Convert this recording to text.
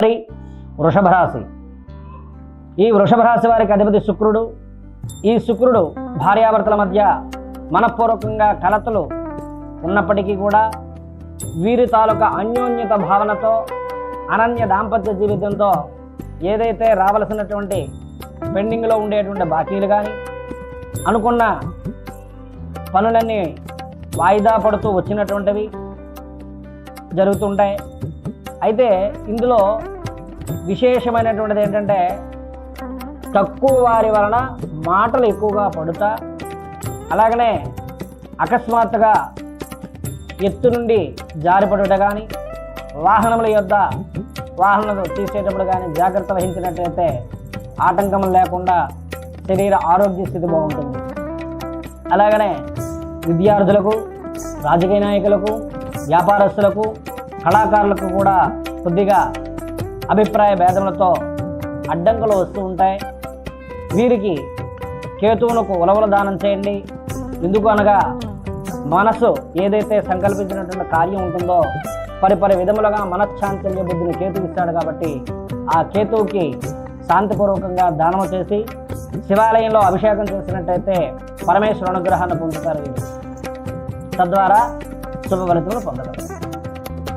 వృషభ రాశి. ఈ వృషభ రాశి వారికి అధిపతి శుక్రుడు. ఈ శుక్రుడు భార్యాభర్తల మధ్య మనఃపూర్వకంగా కలతలు ఉన్నప్పటికీ కూడా వీరి తాలూకా అన్యోన్యత భావనతో అనన్య దాంపత్య జీవితంతో ఏదైతే రావలసినటువంటి పెండింగ్లో ఉండేటువంటి బాకీలు కానీ అనుకున్న పనులన్నీ వాయిదా పడుతూ వచ్చినటువంటివి జరుగుతుంటాయి. అయితే ఇందులో విశేషమైనటువంటిది ఏంటంటే తక్కువ వారి వలన మాటలు ఎక్కువగా పడుతా, అలాగనే అకస్మాత్తుగా ఎత్తు నుండి జారిపడుట కానీ, వాహనముల యొద్ద వాహనాలు తీసేటప్పుడు కానీ జాగ్రత్త వహించినట్లయితే ఆటంకం లేకుండా శరీర ఆరోగ్య స్థితి బాగుంటుంది. అలాగనే విద్యార్థులకు, రాజకీయ నాయకులకు, వ్యాపారస్తులకు, కళాకారులకు కూడా కొద్దిగా అభిప్రాయ భేదములతో అడ్డంకులు వస్తూ ఉంటాయి. వీరికి కేతువునకు ఉలవల దానం చేయండి. ఎందుకు అనగా మనసు ఏదైతే సంకల్పించినటువంటి కార్యం ఉంటుందో పరిపరి విధములుగా మనశ్శాంతిల్య బుద్ధిని కేతువు ఇస్తాడు. కాబట్టి ఆ కేతువుకి శాంతిపూర్వకంగా దానము చేసి శివాలయంలో అభిషేకం చేసినట్టయితే పరమేశ్వర అనుగ్రహాన్ని పొందుతారు. తద్వారా శుభ ఫలితములు పొందగలరు.